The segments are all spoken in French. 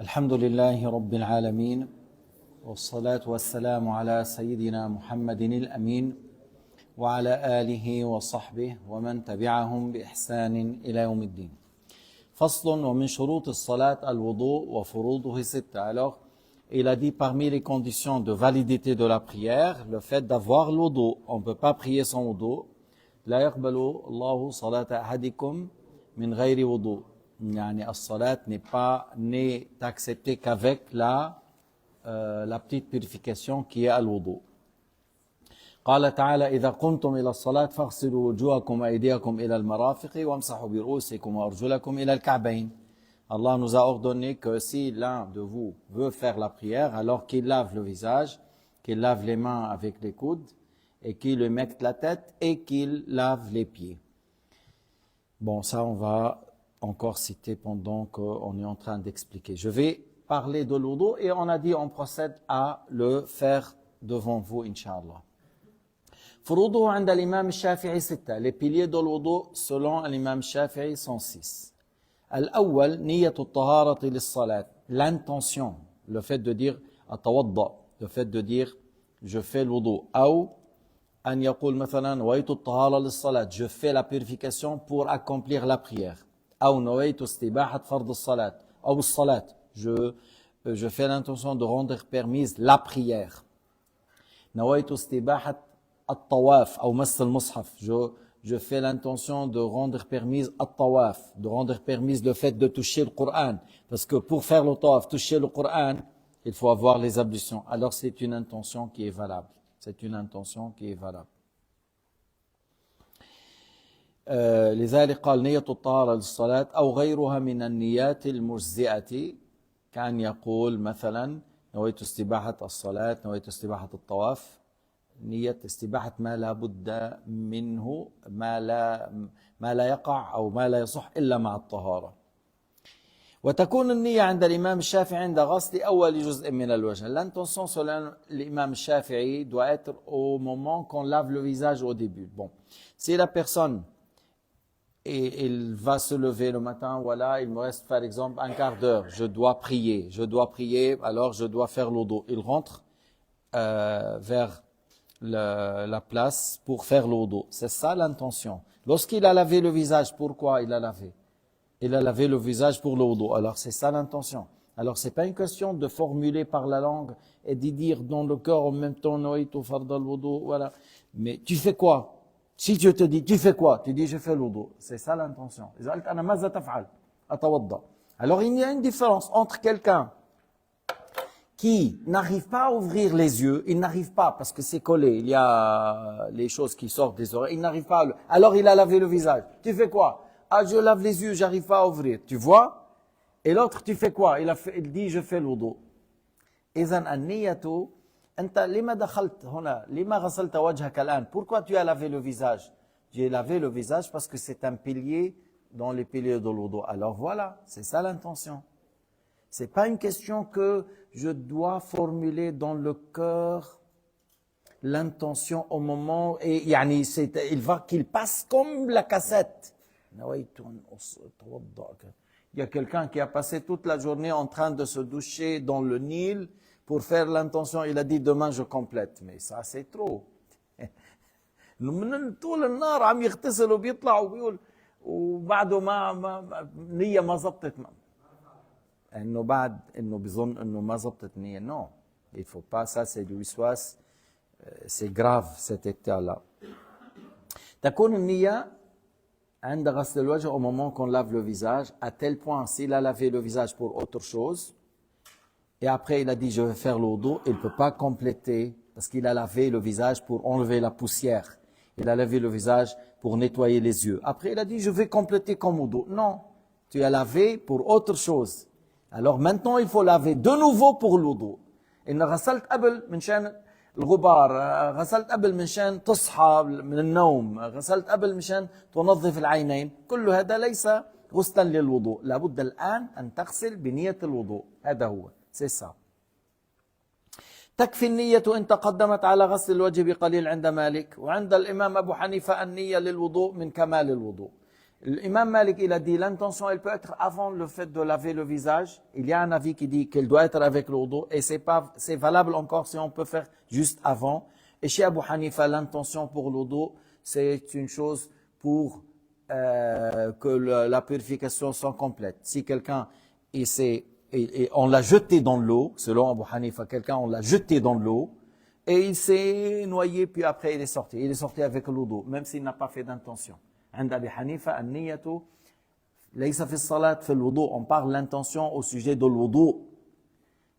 الحمد لله رب العالمين والصلاة والسلام على سيدنا محمد الأمين وعلى آله وصحبه ومن تبعهم بإحسان إلى يوم الدين. فصل ومن شروط الصلاة الوضوء وفروضه ستة. Alors, il a dit parmi les conditions de validité de la prière, le fait d'avoir l'wudu. On ne peut pas prier sans wudu. لا يقبل الله صلاة أحدكم من غير وضوء. يعني الصلاة n'est acceptée qu'avec la petite purification qui est al-wudu. قال تعالى إذا قمتم إلى الصلاة فاغسلوا وجوهكم وأيديكم إلى المرافق وامسحوا برؤوسكم وأرجلكم إلى الكعبين. Allah nous a ordonné que si l'un de vous veut faire la prière, alors qu'il lave le visage, qu'il lave les mains avec les coudes, et qu'il humecte la tête, et qu'il lave les pieds. Bon, ça on va encore citer pendant qu'on est en train d'expliquer. Je vais parler de l'wudu et on a dit on procède à le faire devant vous, Inch'Allah. فروضه عند الإمام الشافعي ستة. Les piliers de l'wudu selon l'imam الشافعي sont 6. الأول نية الطهارة للصلاة. L'intention, le fait de dire أتوضأ, le fait de dire je fais l'wudu. أو أن يقول مثلا نويت الطهارة للصلاة, je fais la purification pour accomplir la prière. أو نويت استباحة فرض الصلاة أو الصلاة, je fais l'intention de rendre permise la prière. نويت استباحة الطواف أو مس المصحف, je fais l'intention de rendre permise الطواف, de rendre permise le fait de toucher le Coran, parce que pour faire le tawaf, toucher le Coran, il faut avoir les ablutions. Alors c'est une intention qui est valable. C'est une intention qui est valable. لذلك قال نية الطهارة للصلاة أو غيرها من النيات المجزئة, كان يقول مثلا نويت استباحة الصلاة, نويت استباحة الطواف, نية استباحة ما لا بد منه, ما لا يقع أو ما لا يصح إلا مع الطهارة. وتكون النية عند الإمام الشافعي عند غسل أول جزء من الوجه. L'intention selon l'imam Shafi'i doit être au moment qu'on lave le visage au début. Bon, si la personne et il va se lever le matin, voilà, il me reste par exemple un quart d'heure, je dois prier, alors je dois faire l'wudu. Il rentre vers la place pour faire l'wudu. C'est ça l'intention. Lorsqu'il a lavé le visage, pourquoi il a lavé? Il a lavé le visage pour le wudu. Alors c'est ça l'intention. Alors c'est pas une question de formuler par la langue et d'y dire dans le cœur en même temps nawaitu fard al-wudu, voilà. Mais tu fais quoi? Si Dieu te dit tu fais quoi? Tu dis je fais le wudu. C'est ça l'intention. Alors il y a une différence entre quelqu'un qui n'arrive pas à ouvrir les yeux, il n'arrive pas parce que c'est collé, il y a les choses qui sortent des oreilles, il n'arrive pas alors il a lavé le visage. Tu fais quoi? Ah, je lave les yeux, j'arrive pas à ouvrir. Tu vois? Et l'autre, tu fais quoi? Il dit, je fais l'wudu. إذن النية أنت لما دخلت هنا؟ لما غسلت وجهك الآن? Pourquoi tu as lavé le visage? J'ai lavé le visage parce que c'est un pilier dans les piliers de l'wudu. Alors voilà, c'est ça l'intention. C'est pas une question que je dois formuler dans le cœur l'intention au moment et yani qu'il passe comme la cassette. Il y a quelqu'un qui a passé toute la journée en train de se doucher dans le Nil pour faire l'intention, il a dit demain je complète. Mais ça c'est trop. من طول النهار عم يغتسل وبيطلع وبيقول وبعده ما نية ما زبطت انه بعد انه بيظن انه ما زبطت نية. Non, il faut pas, ça c'est du waswas, c'est grave cet état-là. تكون النية عند غسل الوجه au moment qu'on lave le visage, à tel point s'il a lavé le visage pour autre chose et après il a dit je vais faire l'wudu, il ne peut pas compléter parce qu'il a lavé le visage pour enlever la poussière, il a lavé le visage pour nettoyer les yeux, après il a dit je vais compléter comme wudu. Non, tu as lavé pour autre chose, alors maintenant il faut laver de nouveau pour l'wudu. إن غسلت قبل من شان الغبار, غسلت قبل منشان تصحى من النوم, غسلت قبل منشان تنظف العينين, كل هذا ليس غسلا للوضوء. لابد الآن أن تغسل بنية الوضوء. هذا هو, c'est ça. تكفي النية إن تقدمت على غسل الوجه بقليل عند مالك, وعند الإمام أبو حنيفة النية للوضوء من كمال الوضوء. L'imam Malik, il a dit, l'intention, elle peut être avant le fait de laver le visage. Il y a un avis qui dit qu'elle doit être avec le wudu, et c'est valable encore si on peut faire juste avant. Et chez Abu Hanifa, l'intention pour le wudu, c'est une chose pour que la purification soit complète. Si quelqu'un, on l'a jeté dans l'eau, selon Abu Hanifa, quelqu'un, on l'a jeté dans l'eau, et il s'est noyé, puis après il est sorti. Il est sorti avec le wudu, même s'il n'a pas fait d'intention. عند أبي حنيفة النية ليس في الصلاة في الوضوء. On parle l'intention au sujet de l'wudu.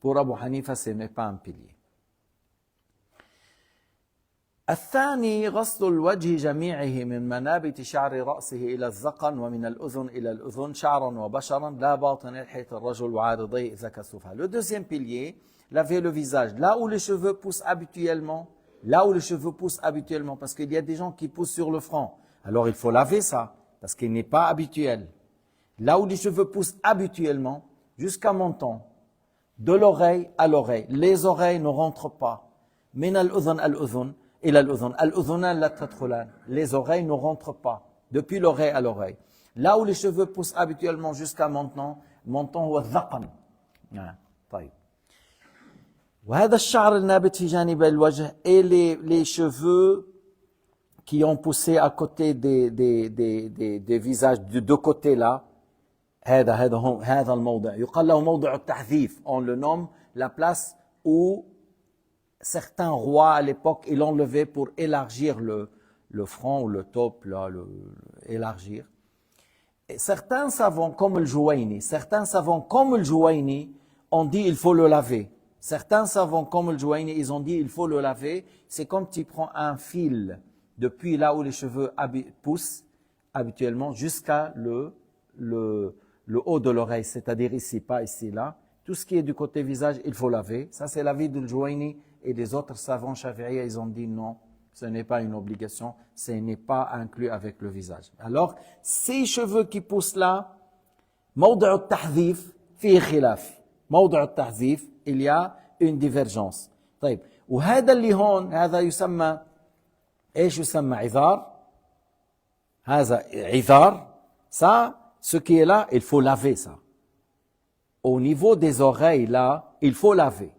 Pour Abu Hanifa, ce n'est pas un pilier. الثاني غسل الوجه جميعه من منابت شعر رأسه إلى الذقن ومن الأذن إلى الأذن شعرا وبشرا لا باطن لحية الرجل وعارضيه إذا كسفها. Le deuxième pilier, laver le visage. Là où les cheveux poussent habituellement, parce qu'il y a des gens qui poussent sur le front. Alors il faut laver ça, parce qu'il n'est pas habituel. Là où les cheveux poussent habituellement, jusqu'à montant, de l'oreille à l'oreille. Les oreilles ne rentrent pas. من الأذن الأذن إلى الأذن الأذنان لا تدخلان. Les oreilles ne rentrent pas, depuis l'oreille à l'oreille. Là où les cheveux poussent habituellement jusqu'à montant هو الذقن. طيب. وهذا الشعر النابت في جانب الوجه et les cheveux qui ont poussé à côté des visages de deux côtés là. هذا الموضع يقال له موضع التحذيف. On le nomme la place où certains rois à l'époque ils l'ont levé pour élargir le front ou le top là, élargir. Et certains savants comme le Jouaini ont dit il faut le laver. Certains savants comme le Jouaini ils ont dit il faut le laver. C'est comme tu prends un fil depuis là où les cheveux poussent habituellement jusqu'à le haut de l'oreille, c'est-à-dire ici, pas ici, là. Tout ce qui est du côté visage, il faut laver. Ça, c'est l'avis de Jouaini et des autres savants chafi'iyya, ils ont dit non, ce n'est pas une obligation, ce n'est pas inclus avec le visage. Alors, ces cheveux qui poussent là, موضع التحذيف فيه خلاف. موضع التحذيف, il y a une divergence. طيب, وهذا اللي هون, هذا يسمى ايش يسمى عذار. هذا عذار. Ça, ce qui est là, il faut laver ça. Au niveau des oreilles là, il faut laver.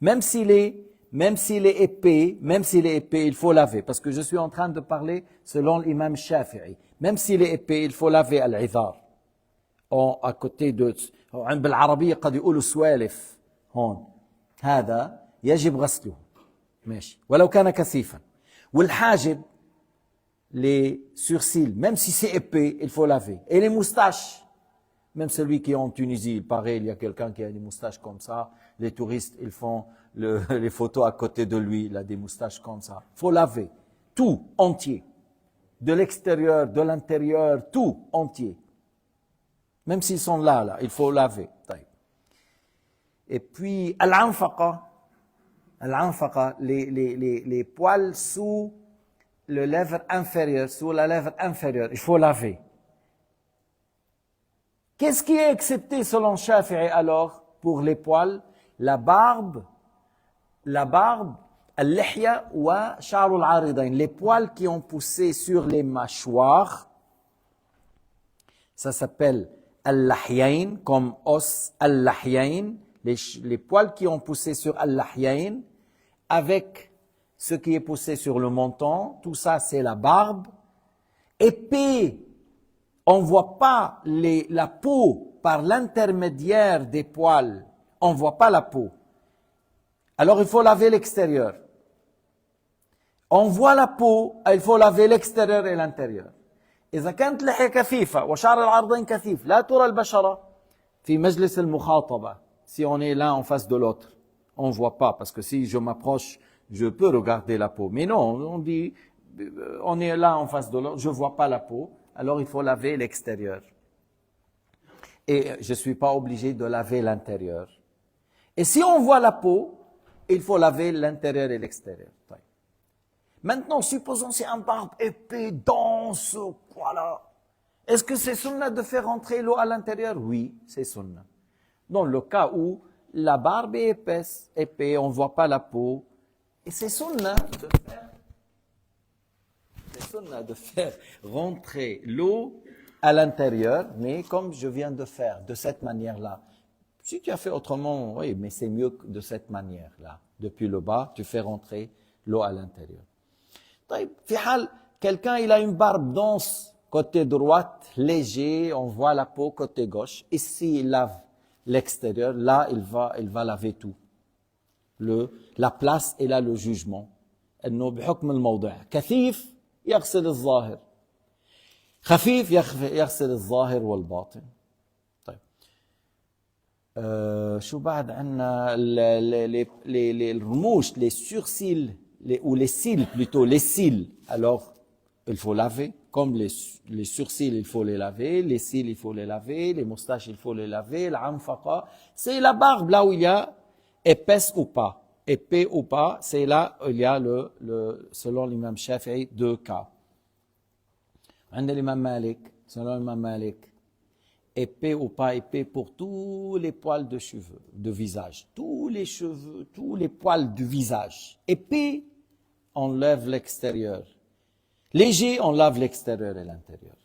Même s'il est épais, il faut laver. Parce que je suis en train de parler selon l'imam Shafi'i. Même s'il est épais, il faut laver al-idhar. À côté de, بالعربية قد يقولوا سوالف هون. هذا يجب غسله. ماشي. ولو كان كثيفا. والحاجب, les sourcils, même si c'est épais, il faut laver. Et les moustaches, même celui qui est en Tunisie, il paraît, il y a quelqu'un qui a des moustaches comme ça. Les touristes, ils font les photos à côté de lui, il a des moustaches comme ça. Il faut laver. Tout, entier. De l'extérieur, de l'intérieur, tout, entier. Même s'ils sont là, il faut laver. Et puis, al-anfaqa, les poils sous le lèvre inférieur, sous la lèvre inférieure, il faut laver. Qu'est-ce qui est accepté selon Shafi'i alors pour les poils? La barbe, al-lihya wa sha'r al-aridain, les poils qui ont poussé sur les mâchoires, ça s'appelle al-lahyain, comme os al-lahyain, les poils qui ont poussé sur al-lahyain, avec ce qui est poussé sur le menton, tout ça c'est la barbe. Épais, on ne voit pas la peau par l'intermédiaire des poils, on ne voit pas la peau. Alors il faut laver l'extérieur. On voit la peau, il faut laver l'extérieur et l'intérieur. إذا كانت لحية كثيفة وشعر العرضين كثيف لا ترى البشرة في مجلس المخاطبة. Si on est l'un en face de l'autre, on ne voit pas, parce que si je m'approche, je peux regarder la peau. Mais non, on dit, on est là en face de l'autre, je ne vois pas la peau, alors il faut laver l'extérieur. Et je ne suis pas obligé de laver l'intérieur. Et si on voit la peau, il faut laver l'intérieur et l'extérieur. Maintenant, supposons c'est un barbe épais, dense, voilà. Est-ce que c'est sunna de faire rentrer l'eau à l'intérieur? Oui, c'est sunna. Dans le cas où la barbe est épais, on ne voit pas la peau, et c'est sunna de faire c'est sunna de faire rentrer l'eau à l'intérieur, mais comme je viens de faire, de cette manière-là. Si tu as fait autrement, oui, mais c'est mieux que de cette manière-là. Depuis le bas, tu fais rentrer l'eau à l'intérieur. في حال quelqu'un il a une barbe dense côté droite, léger, on voit la peau côté gauche. Ici, il lave l'extérieur, là, il va laver tout. La place et là le jugement. إنه بحكم الموضع. كثيف يغسل الظاهر. خفيف يغسل الظاهر والباطن. طيب. شو بعد عندنا الرموش, les sourcils, ou les cils plutôt, les cils. Alors, il faut laver. Comme les sourcils, il faut les laver. Les cils, il faut les laver. Les moustaches, il faut les laver. L'anfaqa, c'est la barbe là où il y a épaisse ou pas. Épais ou pas, c'est là où il y a selon l'imam Shafi'i, 2 cas. عند l'imam Malik, selon l'imam Malik, épais ou pas épais pour tous les poils de cheveux, de visage. Tous les cheveux, tous les poils du visage. Épais, on lève l'extérieur. Léger, on lave l'extérieur et l'intérieur.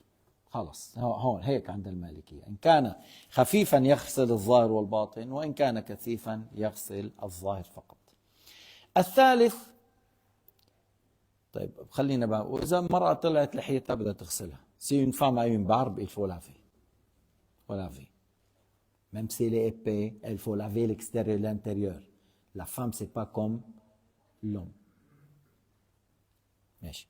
خلاص هون هيك عند المالكية. إن كان خفيفا يغسل الظاهر والباطن وإن كان كثيفا يغسل الظاهر فقط. الثالث طيب خلينا بقى وإذا مرأة طلعت لحيتها بدها تغسلها. Si une femme a une barbe, il faut laver. Il faut laver. Même si elle est épais, il faut laver l'extérieur et l'intérieur. La femme, c'est pas comme l'homme. ماشي.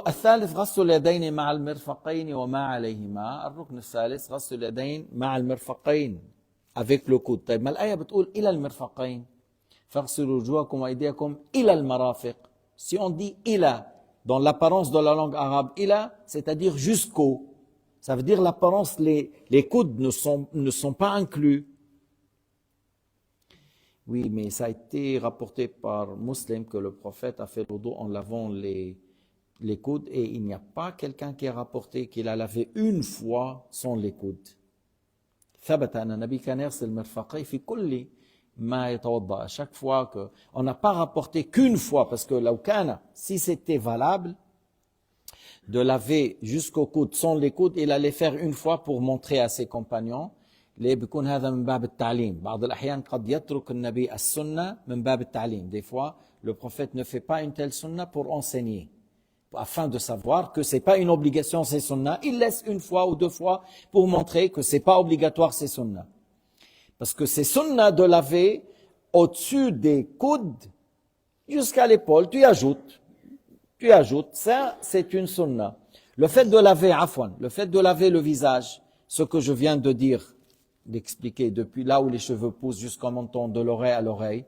الثالث غسل اليدين مع المرفقين وما عليهما. الركن الثالث غسل اليدين مع المرفقين avec le coude. طيب ما الآية بتقول إلى المرفقين فاغسلوا وجوهكم وأيديكم إلى المرافق. Si on dit إلى dans l'apparence de la langue arabe إلى, c'est-à-dire jusqu'au. Ça veut dire l'apparence, les coudes ne sont pas inclus. Oui, mais ça a été rapporté par Muslim que le prophète a fait le wudu en lavant les coudes et il n'y a pas quelqu'un qui a rapporté qu'il a lavé une fois sans les coudes. ثبت أن النبي كان يغسل مرفقيه في كل ما يتوضأ. À chaque fois que on n'a pas rapporté qu'une fois parce que لو كان, si c'était valable de laver jusqu'au coude sans les coudes, il allait faire une fois pour montrer à ses compagnons. ليه بيكون هذا من باب التعليم. بعض الأحيان قد يترك النبي السنة من باب التعليم. Des fois, le prophète ne fait pas une telle sunna pour enseigner, afin de savoir que c'est pas une obligation ces sunna. Il laisse une fois ou 2 fois pour montrer que c'est pas obligatoire ces sunna. Parce que c'est sunna de laver au-dessus des coudes jusqu'à l'épaule. Tu ajoutes. Ça, c'est une sunna. Le fait de laver, le fait de laver le visage, ce que je viens de dire, d'expliquer depuis là où les cheveux poussent jusqu'au menton de l'oreille à l'oreille,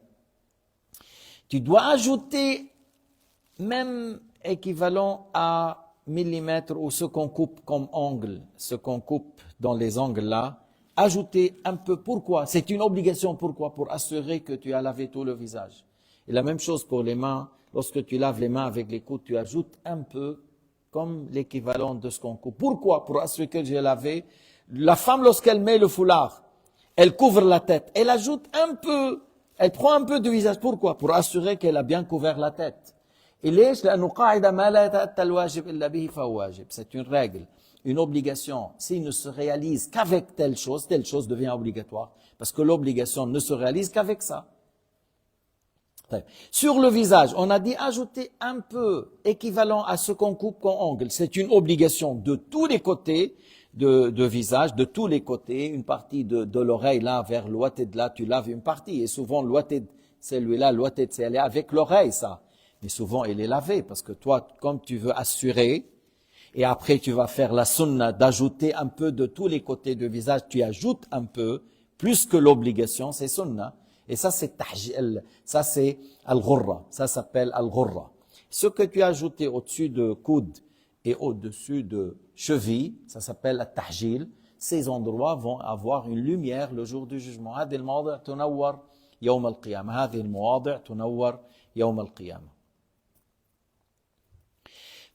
tu dois ajouter même équivalent à millimètre ou ce qu'on coupe comme angle, ce qu'on coupe dans les angles là, ajouter un peu. Pourquoi? C'est une obligation. Pourquoi? Pour assurer que tu as lavé tout le visage. Et la même chose pour les mains. Lorsque tu laves les mains avec les coudes, tu ajoutes un peu comme l'équivalent de ce qu'on coupe. Pourquoi? Pour assurer que j'ai lavé. La femme, lorsqu'elle met le foulard, elle couvre la tête. Elle ajoute un peu, elle prend un peu de visage. Pourquoi? Pour assurer qu'elle a bien couvert la tête. Et c'est une règle, une obligation. S'il ne se réalise qu'avec telle chose devient obligatoire. Parce que l'obligation ne se réalise qu'avec ça. Sur le visage, on a dit ajouter un peu équivalent à ce qu'on coupe comme angle. C'est une obligation de tous les côtés de visage, de tous les côtés. Une partie de l'oreille là vers l'ouatid là, tu laves une partie. Et souvent l'ouatid, celui-là, l'ouatid, c'est aller avec l'oreille ça. Mais souvent il est lavé parce que toi, comme tu veux assurer, et après tu vas faire la sunna d'ajouter un peu de tous les côtés du visage, tu ajoutes un peu, plus que l'obligation, c'est sunna. Et ça, c'est tahjil, ça c'est al-ghurra, ça s'appelle al-ghurra. Ce que tu as ajouté au-dessus de coude et au-dessus de cheville, ça s'appelle al-tahjil. Ces endroits vont avoir une lumière le jour du jugement. هذه المواضع تنور يوم القيامة. هذه المواضع تنور يوم القيامة.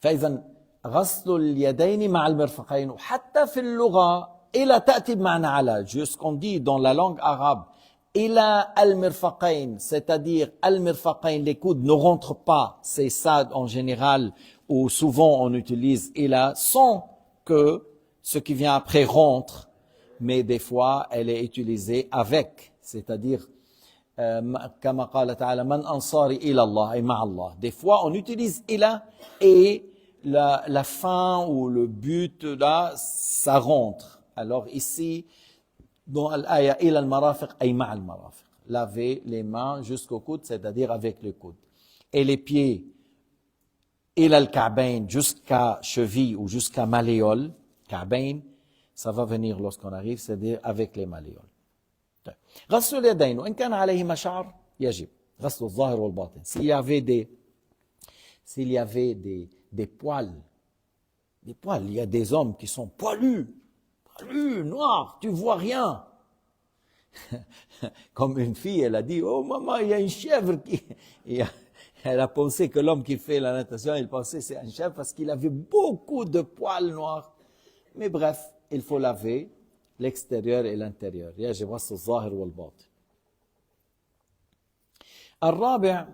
فإذا غسل اليدين مع المرفقين وحتى في اللغة إلى تأتي بمعنى على. Ce qu'on dit dans la langue arabe. إلى المرفقين, c'est-à-dire المرفقين, les coudes ne rentrent pas, c'est ça en général, ou souvent on utilise ila sans que ce qui vient après rentre, mais des fois elle est utilisée avec, c'est-à-dire كما قال تعالى من أنصاري إلى الله أي مع الله. Des fois on utilise ila et la fin ou le but là ça rentre. Alors ici dans l'aya ila al-marafiq ay ma'a al-marafiq. Laver les mains jusqu'au coude, c'est-à-dire avec le coude. Et les pieds ila al-ka'bayn jusqu'à cheville ou jusqu'à malléole. Ka'bayn, ça va venir lorsqu'on arrive, c'est-à-dire avec les malléoles. غسل اليدين وإن كان عليهما شعر يجب غسل الظاهر والباطن. S'il y avait des poils, il y a des hommes qui sont poilus, noirs, tu vois rien. Comme une fille, elle a dit, oh maman, il y a une chèvre qui... Elle a pensé que l'homme qui fait la natation, il pensait c'est un chèvre parce qu'il avait beaucoup de poils noirs. Mais bref, il faut laver l'extérieur et l'intérieur. يجب غسل الظاهر والباطن. الرابع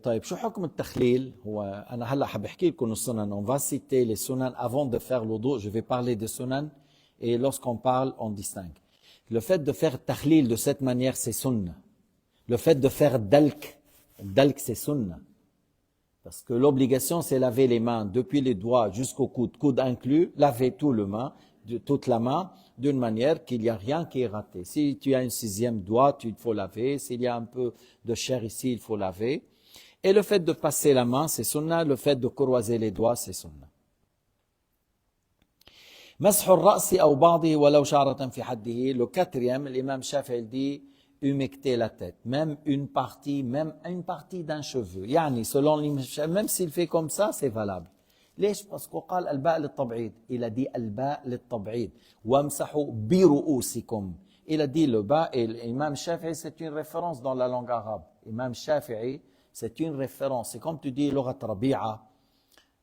طيب شو حكم التخليل؟ هو أنا هلا حبحكي لكم السنن. On va citer les sunan avant de faire l'wudu. Je vais parler des sunan et lorsqu'on parle, on distingue. Le fait de faire takhlil de cette manière, c'est sunna. Le fait de faire dalk c'est sunna. Parce que l'obligation, c'est laver les mains depuis les doigts jusqu'au coude, coude inclus, laver toute la main d'une manière qu'il n'y a rien qui est raté. Si tu as un 6e doigt, il faut laver. S'il y a un peu de chair ici, il faut laver. Et le fait de passer la main, c'est sunna. Le fait de croiser les doigts, c'est sunna. مسح الرأس أو بعضه ولو شعرة في حده. Le 4e, l'imam Shafi'i dit humecter la tête, même une partie d'un cheveu. يعني selon l'imam, même s'il fait comme ça, c'est valable. ليش؟ parce qu'on قال الباء للتبعيد. Il a dit الباء للتبعيد. وامسحوا برؤوسكم. Il a dit le bas et l'imam Shafi'i, c'est une référence dans la langue arabe. Imam Shafi'i, c'est une référence. C'est comme tu dis لغة ربيعة,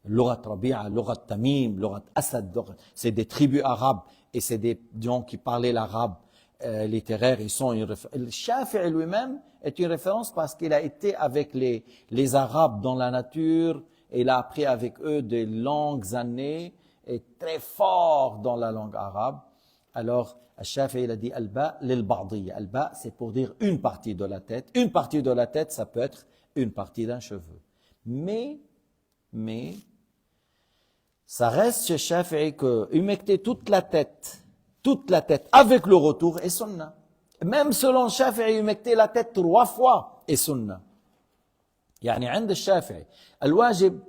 لغة Tamim, لغة Asad. C'est des tribus arabes et c'est des gens qui parlaient l'arabe littéraire. Ils sont le Shafi'i lui-même est une référence parce qu'il a été avec les Arabes dans la nature. Il a appris avec eux de longues années et très fort dans la langue arabe. Alors, Al-Shafi'i, il a dit Al-Ba lil-Ba'diyya. Al-Ba, c'est pour dire une partie de la tête. Une partie de la tête, ça peut être une partie d'un cheveu. Mais, ça reste chez Shafi'i que humecter toute la tête avec le retour est sunna. Même selon Shafi'i, humecter la tête 3 fois est sunna. يعني عند الشافعي الواجب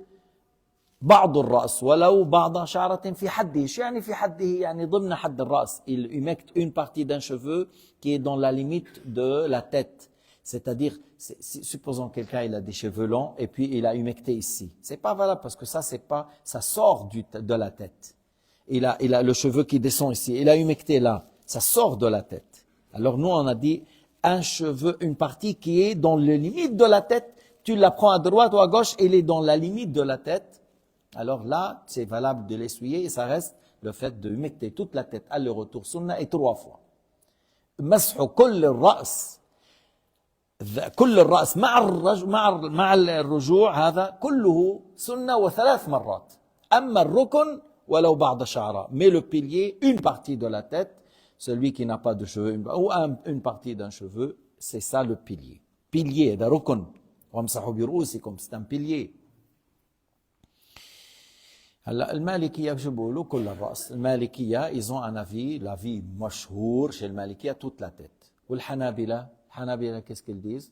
بعض الرأس ولو بعض شعرة في حده. شو يعني في حده؟ يعني ضمن حد الرأس. Il humecte une partie d'un cheveu qui est dans la limite de la tête. C'est-à-dire, supposons quelqu'un il a des cheveux longs et puis il a humecté ici. C'est pas valable parce que ça sort de la tête. Il a le cheveu qui descend ici. Il a humecté là. Ça sort de la tête. Alors nous on a dit un cheveu, une partie qui est dans les limites de la tête. Tu la prends à droite ou à gauche, elle est dans la limite de la tête. Alors là, c'est valable de l'essuyer et ça reste le fait de humecter toute la tête à le retour sunna et 3 fois. مسح كل الرأس مع الرجوع هذا كله سنة و3 مرات. أما الركن ولو بعض شعرة. Mais le pilier, une partie de la tête, celui qui n'a pas de cheveux ou une partie d'un cheveu, c'est ça le pilier. Pilier, ده ركن. وامسحوا برؤوسكم, c'est un pilier. هلا المالكية شو بيقولوا؟ كل الرأس. المالكية ils ont un avis, l'avis مشهور chez المالكية toute la tête. والحنابلة qu'est-ce qu'ils disent?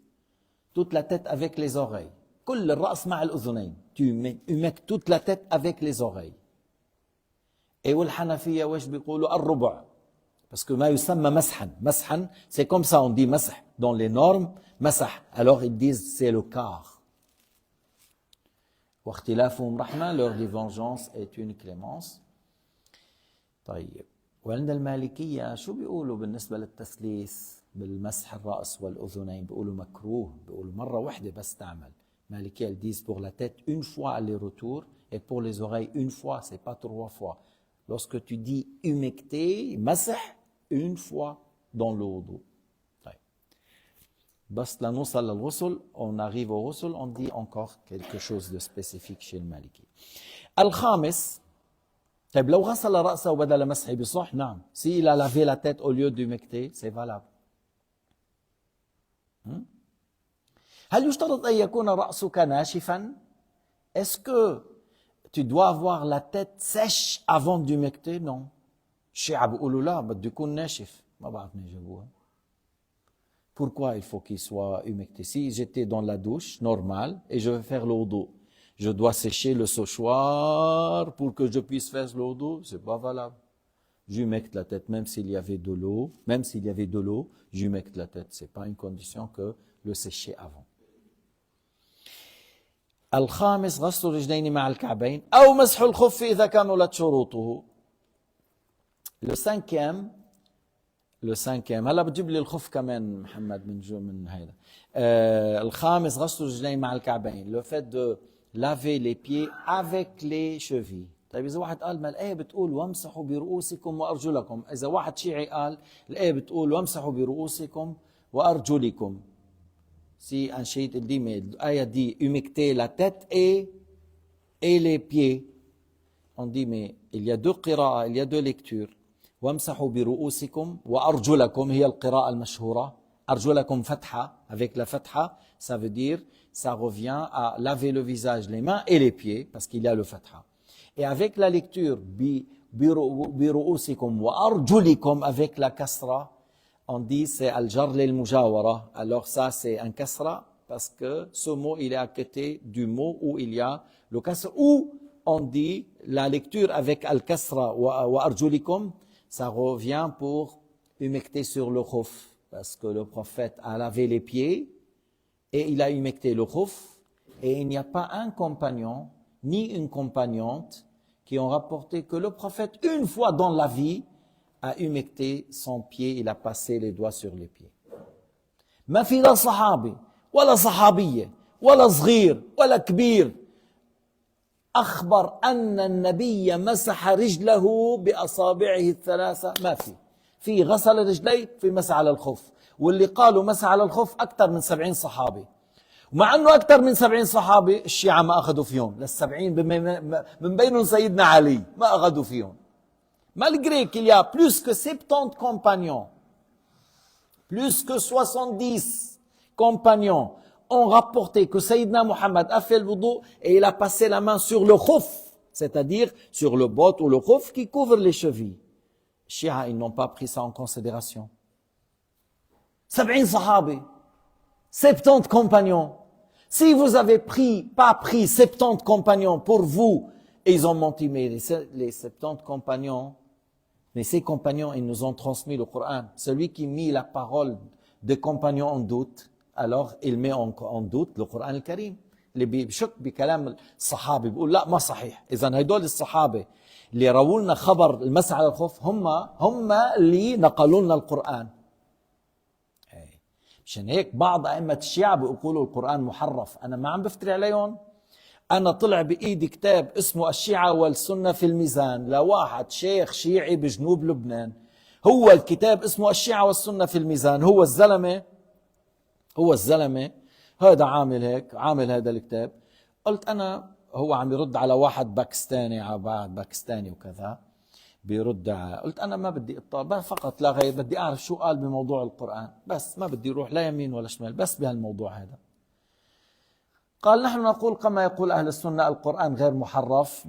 Toute la tête avec les oreilles. كل الرأس مع الأذنين. Tu humectes toute la tête avec les oreilles. Et والحنفية وش بيقولوا؟ الربع. Parce que ما يسمى مسحا, c'est comme ça on dit مسح dans les normes. مسح. Alors ils disent c'est le quart. واختلافهم رحمة, leur divergence est une clémence. طيب وعند المالكية شو بيقولوا بالنسبة للتثليث بالمسح الرأس والأذنين؟ بيقولوا مكروه, بيقولوا مرة واحدة بس تعمل. مالكية ils disent pour la tête une fois aller-retour et pour les oreilles une fois, c'est pas 3 fois. Lorsque tu dis humecter, مسح une fois dans le wudu. بس لنوصل للغسل on arrive au ghusl on dit encore quelque chose de spécifique chez le Maliki. الخامس طيب لو غسل رأسه بدل مسحه بصح نعم s'il a lavé la tête au lieu d'humecter c'est valable. هل يشترط أن يكون رأسك ناشفا؟ Est-ce que tu dois avoir la tête sèche avant d'humecter? Non. الشيعة بيقولوا لا بده يكون ناشف ما بعرف منين جابوها. Pourquoi il faut qu'il soit humecté? Si j'étais dans la douche normale et je vais faire le wudu, je dois sécher le séchoir pour que je puisse faire le wudu, c'est pas valable. J'humecte la tête même s'il y avait de l'eau, j'humecte la tête, c'est pas une condition que le sécher avant. الخامس غسل الرجلين مع الكعبين أو مسح الخف إذا كملت شروطه. Le cinquième هلا بتجيب لي الخف كمان محمد من هيدا. الخامس غسل الرجلين مع الكعبين. Le fait de laver les pieds avec les chevilles. طيب إذا واحد قال ما الآية بتقول وامسحوا برؤوسكم وأرجلكم، إذا واحد شيعي قال الآية بتقول وامسحوا برؤوسكم وأرجلكم. Si un chiite il dit mais l'ayah dit humecter la tête et les pieds, on dit mais il y a deux qira'a, il y a deux lectures. وامسحوا برؤوسكم وأرجلكم هي القراءة المشهورة. أرجلكم فتحة avec la fatha, ça veut dire ça revient à laver le visage, les mains et les pieds parce qu'il y a le fatha. Et avec la lecture برؤوسكم وأرجلكم avec la kasra, on dit c'est al-jar lil-mujawara. Alors ça c'est un kasra parce que ce mot il est à côté du mot où il y a le kasra. Ou on dit la lecture avec al-kasra wa arjulikum, ça revient pour humecter sur le khuf. Parce que le prophète a lavé les pieds et il a humecté le khuf. Et il n'y a pas un compagnon ni une compagnante qui ont rapporté que le prophète une fois dans la vie a humecté son pied, il a passé les doigts sur les pieds. ما في لا صحابي ولا صحابية ولا صغير ولا كبير أخبر أن النبي مسح رجله بأصابعه الثلاثة. ما في غسل رجليه في مسح على الخف. واللي قالوا مسح على الخف أكثر من 70 صحابي. ومع أنه أكثر من 70 صحابي الشيعة ما أخذوا فيهم لل70 من بينهم سيدنا علي ما أخذوا فيهم. Malgré qu'il y a plus que 70 compagnons, plus que 70 compagnons ont rapporté que Sayyidina Muhammad a fait le wudu et il a passé la main sur le khuf, c'est-à-dire sur le bot ou le khuf qui couvre les chevilles. Shia, ils n'ont pas pris ça en considération. 70 sahabis, 70 compagnons. Si vous avez pas pris 70 compagnons pour vous, et ils ont menti, mais les 70 compagnons, mais ces compagnons, ils nous ont transmis le Coran. Celui qui mit la parole des compagnons en doute, alors il met en doute le Coran al-Karim. اللي بيشك بكلام الصحابي بيقول لا ما صحيح. إذا هدول الصحابة اللي رووا لنا خبر المسح على الخف هم اللي نقلوا لنا القرآن. مشان هيك بعض أئمة الشيعة بيقولوا القرآن محرف. أنا ما عم بفتري عليهم. أنا طلع بإيدي كتاب اسمه الشيعة والسنة في الميزان لواحد شيخ شيعي بجنوب لبنان. هو الكتاب اسمه الشيعة والسنة في الميزان. هو الزلمة هذا عامل هذا الكتاب. قلت أنا هو عم يرد على واحد باكستاني وكذا بيرد قلت أنا ما بدي اطلع فقط لا غير بدي أعرف شو قال بموضوع القرآن بس ما بدي أروح لا يمين ولا شمال بس بهالموضوع هذا. قال نحن نقول كما يقول أهل السنة القرآن غير محرف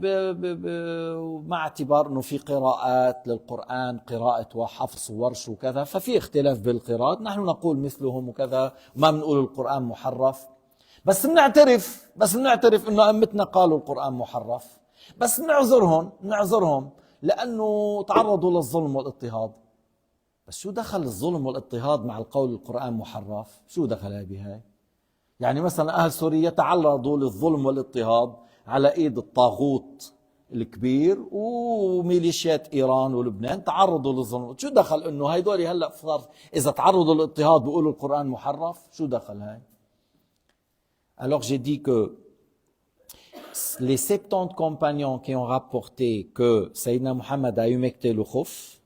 مع اعتبار أنه في قراءات للقرآن قراءة وحفص وورش وكذا ففي اختلاف بالقراءات. نحن نقول مثلهم وكذا ما بنقول القرآن محرف بس بنعترف أنه أئمتنا قالوا القرآن محرف بس نعذرهم لأنه تعرضوا للظلم والاضطهاد. بس شو دخل الظلم والاضطهاد مع القول القرآن محرف؟ شو دخلها بهاي؟ يعني مثلا أهل سوريا تعرضوا للظلم والاضطهاد على إيد الطاغوت الكبير وميليشيات إيران ولبنان تعرضوا للظلم. شو دخل إنه هيدول هلأ إذا تعرضوا للاضطهاد بيقولوا القرآن محرف؟ شو دخل هاي؟ Alors j'ai dit que les 70 compagnons qui ont rapporté que Sayyidina Muhammad a humecté le khuf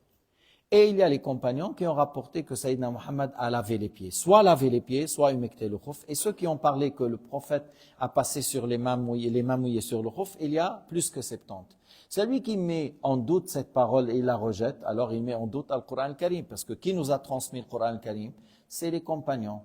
Et il y a les compagnons qui ont rapporté que Sayyidina Muhammad a lavé les pieds. Soit lavé les pieds, soit humecté le khuf. Et ceux qui ont parlé que le prophète a passé sur les mains mouillées sur le khuf, il y a plus que 70. Celui qui met en doute cette parole et la rejette, alors il met en doute le Coran al-Karim. Parce que qui nous a transmis le Coran al-Karim? C'est les compagnons.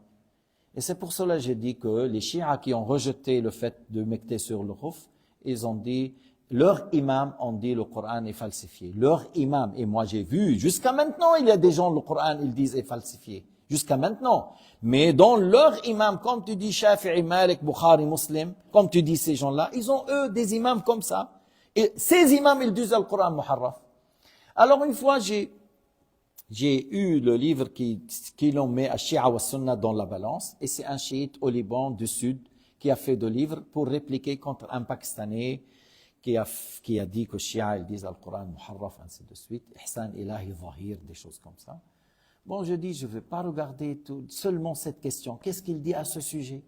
Et c'est pour cela que j'ai dit que les chiites qui ont rejeté le fait de humecter sur le khuf, ils ont dit... Leur imam ont dit le Coran est falsifié. Leur imam, et moi j'ai vu, jusqu'à maintenant il y a des gens, le Coran, ils disent est falsifié. Jusqu'à maintenant. Mais dans leur imam, comme tu dis Shafi'i, Malik, Bukhari, Muslim, comme tu dis ces gens-là, ils ont eux des imams comme ça. Et ces imams, ils disent le Coran muharraf. Alors une fois, j'ai eu le livre qui l'ont mis à Shia wa Sunna dans la balance, et c'est un chiite au Liban du Sud qui a fait de livres pour répliquer contre un Pakistanais qui a dit que Shia, ils disent le Coran muharraf, ainsi de suite, Ihsan ilahi zahir, des choses comme ça. Bon, je dis, je ne vais pas regarder seulement cette question. Qu'est-ce qu'il dit à ce sujet?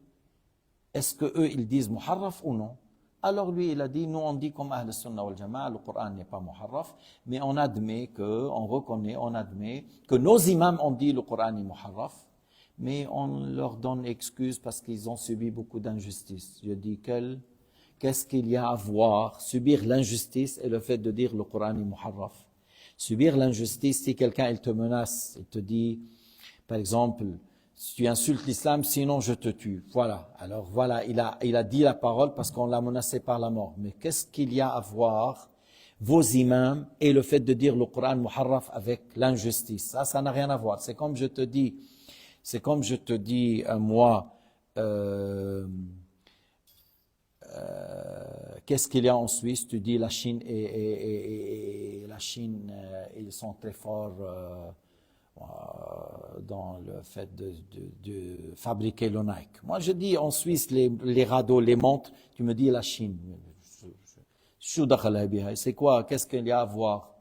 Est-ce que eux ils disent muharraf ou non? Alors lui, il a dit, nous on dit comme Ahl Sunnah wal Jama'a, le Coran n'est pas muharraf, mais on admet on admet que nos imams ont dit le Coran est muharraf, mais on leur donne excuse parce qu'ils ont subi beaucoup d'injustices. Je dis, qu'est-ce qu'il y a à voir, subir l'injustice et le fait de dire le Coran est muharraf? Subir l'injustice, si quelqu'un il te menace, il te dit, par exemple, si tu insultes l'islam, sinon je te tue. Voilà. Alors voilà, il a dit la parole parce qu'on l'a menacé par la mort. Mais qu'est-ce qu'il y a à voir, vos imams, et le fait de dire le Coran muharraf avec l'injustice? Ça n'a rien à voir. C'est comme je te dis, moi, qu'est-ce qu'il y a en Suisse? Tu dis la Chine ils sont très forts dans le fait de fabriquer le Nike. Moi je dis en Suisse les radeaux, les montres, tu me dis la Chine. C'est quoi? Qu'est-ce qu'il y a à voir?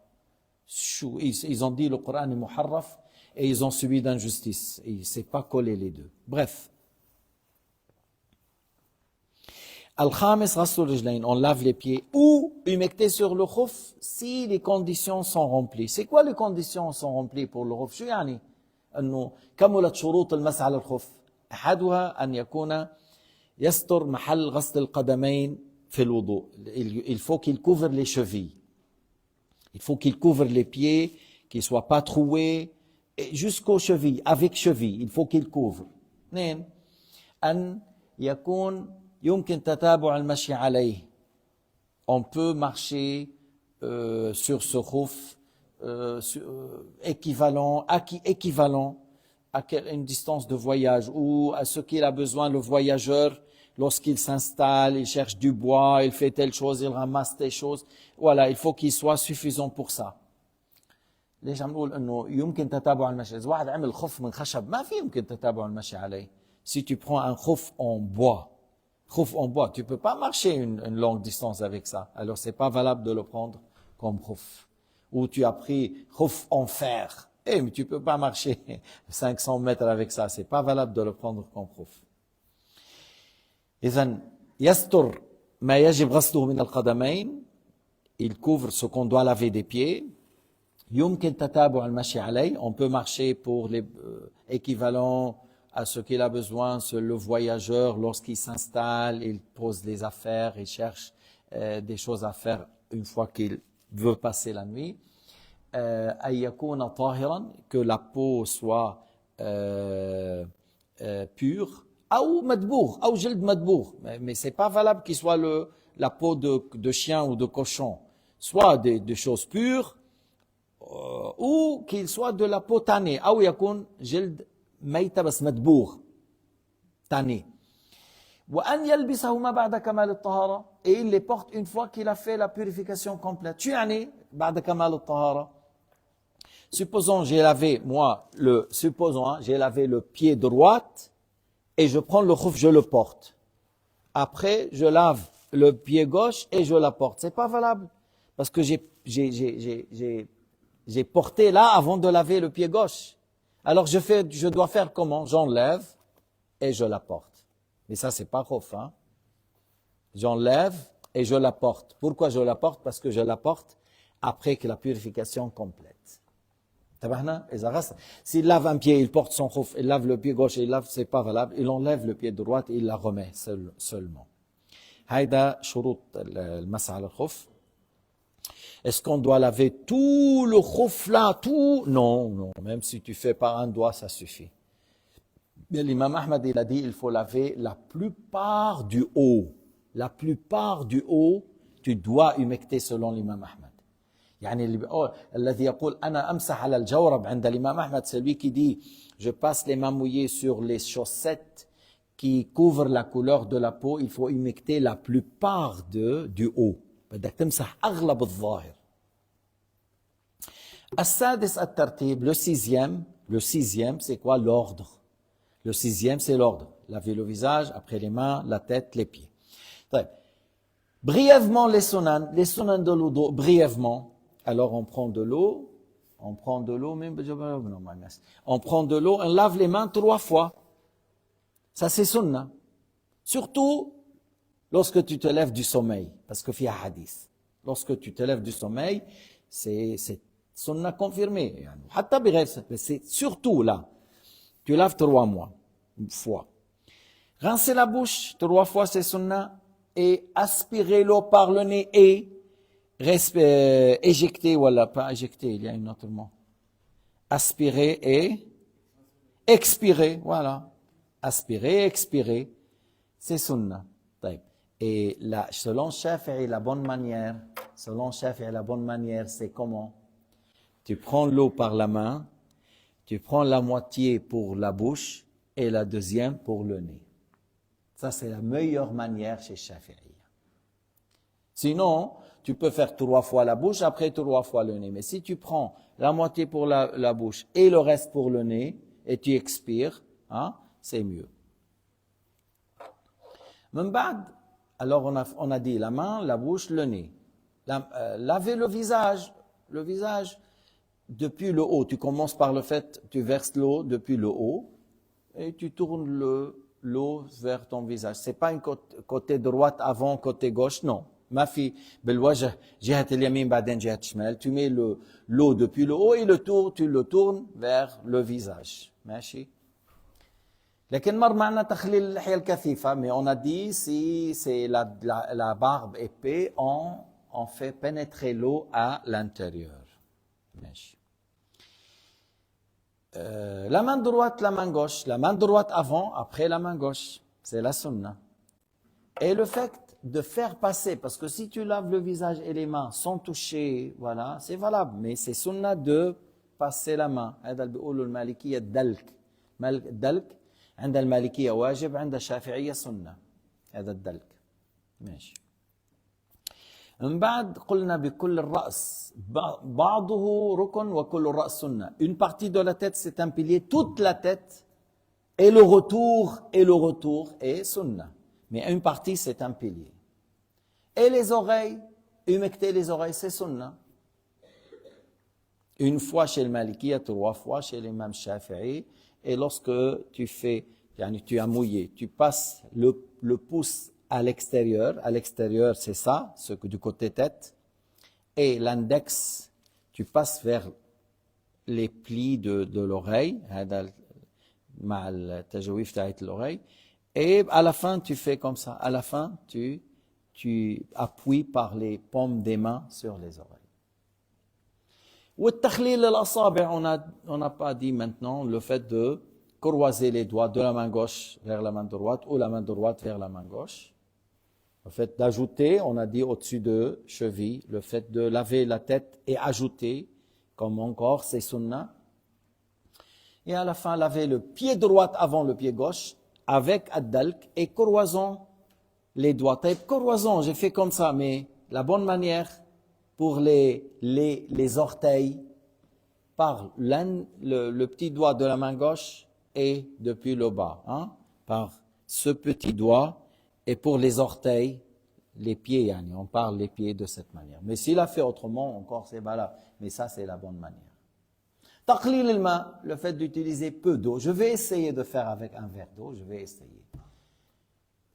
Ils ont dit le Coran est muharraf et ils ont subi d'injustice. Et c'est pas collé les deux. Bref. Al-Khamis, Rasul Rijlain, on lave les pieds ou humecter sur le khuf si les conditions sont remplies. C'est quoi les conditions sont remplies pour le khuf? شو يعني؟ أنه كملت شروط المسح على الخف. أحدها أن يكون يستر محل غسل القدمين في الوضوء. Il faut qu'il couvre les chevilles. Il faut qu'il couvre les pieds, qu'ils soient pas troués jusqu'aux chevilles, avec chevilles. Il faut qu'il couvre. اثنين أن يكون يمكن تتابع المشي عليه. On peut marcher sur ce khuf équivalent à une distance de voyage ou à ce qu'il a besoin le voyageur lorsqu'il s'installe, il cherche du bois, il fait telle chose, il ramasse telle chose. Voilà, il faut qu'il soit suffisant pour ça. ليش عم نقول انه يمكن تتابع المشي؟ إذا واحد عمل خف من خشب ما في يمكن تتابع المشي عليه. Si tu prends un khuf en bois, tu peux pas marcher une longue distance avec ça. Alors c'est pas valable de le prendre comme khuf. Ou tu as pris khuf en fer, mais tu peux pas marcher 500 mètres avec ça. C'est pas valable de le prendre comme khuf. إذن يستر ما يجب غسله من القدمين. Il couvre ce qu'on doit laver des pieds. يمكن تتابع المشي عليه. On peut marcher pour les équivalents à ce qu'il a besoin, le voyageur, lorsqu'il s'installe, il pose des affaires, il cherche des choses à faire une fois qu'il veut passer la nuit. أن يكون طاهرا, que la peau soit pure, أو مدبوغ, أو جلد مدبوغ. Mais c'est pas valable qu'il soit la peau de chien ou de cochon, soit des choses pures, ou qu'il soit de la peau tannée, أو يكون جلد ميتة بس مدبوغ tanné. وأن يلبسه ما بعد كمال الطهارة, et il les porte une fois qu'il a fait la purification complète. شو يعني بعد كمال الطهارة? Supposons j'ai lavé le pied droit et je prends le khuf, je le porte. Après je lave le pied gauche et je la porte. C'est pas valable parce que j'ai porté là avant de laver le pied gauche. Alors je dois faire comment? J'enlève et je la porte. Mais ça c'est pas khuf, hein. J'enlève et je la porte. Pourquoi je la porte? Parce que je la porte après que la purification complète. S'il lave un pied, il porte son khouf, il lave le pied gauche, il lave, c'est pas valable, il enlève le pied droit et il la remet seulement. هيدا شروط المسح على الخف. Est-ce qu'on doit laver tout le khouf là, tout? Non, non, même si tu fais par un doigt, ça suffit. Mais l'imam Ahmad, il a dit, il faut laver la plupart du haut. La plupart du haut, tu dois humecter selon l'imam Ahmad. يعني الذي يقول أنا أمسح على الجورب عند l'imam Ahmad, c'est lui qui dit, je passe les mains mouillées sur les chaussettes qui couvrent la couleur de la peau, il faut humecter la plupart du haut. بدك تمسح أغلب الظاهر. السادس الترتيب, le sixième, c'est quoi? L'ordre. Le sixième, c'est l'ordre. Laver le visage, après les mains, la tête, les pieds. طيب. Brièvement les sunan de l'udu, brièvement. Alors on prend de l'eau, on prend de l'eau, on lave les mains 3 fois. Ça c'est sunna. Surtout lorsque tu te lèves du sommeil, parce que fiya hadith. Lorsque tu te lèves du sommeil, c'est sunna confirmé. C'est surtout là. Tu laves 3 fois. Rincer la bouche 3 fois, c'est sunna. Et aspirer l'eau par le nez et éjecter, voilà, pas éjecter, il y a un autre mot. Aspirer et expirer, voilà. Aspirer, expirer, c'est sunna. Et là, selon Shafi'i, la bonne manière, c'est comment? Tu prends l'eau par la main, tu prends la moitié pour la bouche et la deuxième pour le nez. Ça, c'est la meilleure manière chez Shafi'i. Sinon, tu peux faire 3 fois la bouche, après 3 fois le nez. Mais si tu prends la moitié pour la bouche et le reste pour le nez, et tu expires, hein, c'est mieux. Alors on a dit la main, la bouche, le nez. Laver le visage depuis le haut. Tu commences par le fait, tu verses l'eau depuis le haut et tu tournes l'eau vers ton visage. C'est pas un côté droite avant, côté gauche, non. ما في بالوجه جهة اليمين بعدين جهة الشمال. Tu mets l'eau depuis le haut et tu le tournes vers le visage. ماشي. لكن مر معنا تخليل اللحية الكثيفة, mais on a dit si c'est la barbe épais, on fait pénétrer l'eau à l'intérieur. ماشي. La main droite, la main gauche. La main droite avant, après la main gauche. C'est la sunna. Et le fait de faire passer, parce que si tu laves le visage et les mains sans toucher, voilà, c'est valable. Mais c'est sunna de passer la main. هذا اللي بيقولوا المالكية الدلك. الدلك عند المالكية واجب, عند الشافعية سنة. هذا الدلك. ماشي. من بعد قلنا بكل الرأس بعضه ركن وكل الرأس سنة. Une partie de la tête c'est un pilier, toute la tête et le retour est sunna. Mais une partie c'est un pilier. Et les oreilles, humecter les oreilles c'est sunna. Une fois chez le Malikiya, 3 fois chez l'imam Shafi'i. Et lorsque tu as mouillé, tu passes le pouce à l'extérieur c'est ça, ce que du côté tête, et l'index, tu passes vers les plis de l'oreille, مع التجويف تاعت l'oreille, et à la fin tu fais comme ça, à la fin tu appuies par les paumes des mains sur les oreilles. والتخليل الأصابع, on n'a pas dit maintenant le fait de croiser les doigts de la main gauche vers la main droite ou la main droite vers la main gauche. Le fait d'ajouter, on a dit au-dessus de cheville, le fait de laver la tête et ajouter, comme encore, c'est sunna. Et à la fin, laver le pied droit avant le pied gauche avec ad-dalk et croisons les doigts. Croisons, j'ai fait comme ça, mais la bonne manière pour les orteils, par le petit doigt de la main gauche et depuis le bas, hein, par ce petit doigt, et pour les orteils, les pieds, on parle les pieds de cette manière. Mais s'il a fait autrement, encore c'est valable, mais ça c'est la bonne manière. Taqlil al-ma, le fait d'utiliser peu d'eau, je vais essayer de faire avec un verre d'eau, je vais essayer.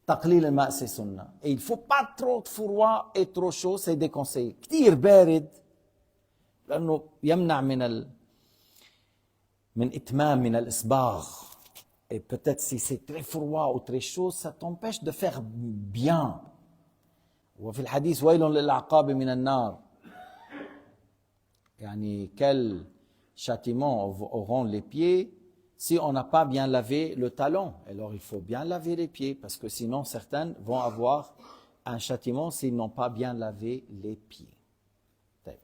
تقليل الماء c'est sunna. Et il ne faut pas trop de froid et trop chaud, c'est déconseillé. كتير بارد لأنه يمنع من من إتمام من الإسباغ. Et peut-être si c'est très froid ou très chaud, ça t'empêche de faire bien. وفي الحديث ويل للأعقاب من النار. يعني quel châtiment auront les pieds si on n'a pas bien lavé le talon. Alors il faut bien laver les pieds parce que sinon certaines vont avoir un châtiment s'ils n'ont pas bien lavé les pieds.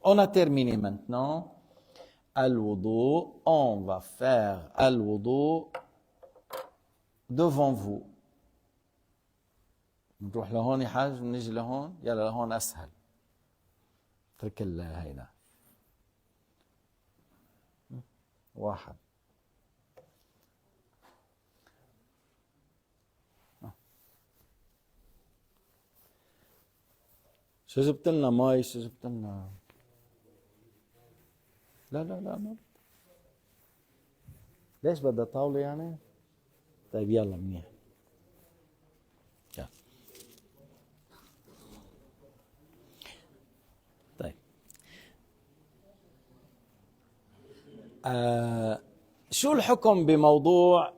On a terminé maintenant al-wudu. On va faire al-wudu devant vous. نروح لهون يا حاج نيجي لهون يلا لهون أسهل. ترك هيدا واحد. شو جبت لنا مي؟ شو جبت لنا؟ لا ما ليش بدها طاولة يعني؟ طيب يلا منيح. يلا. طيب شو الحكم بموضوع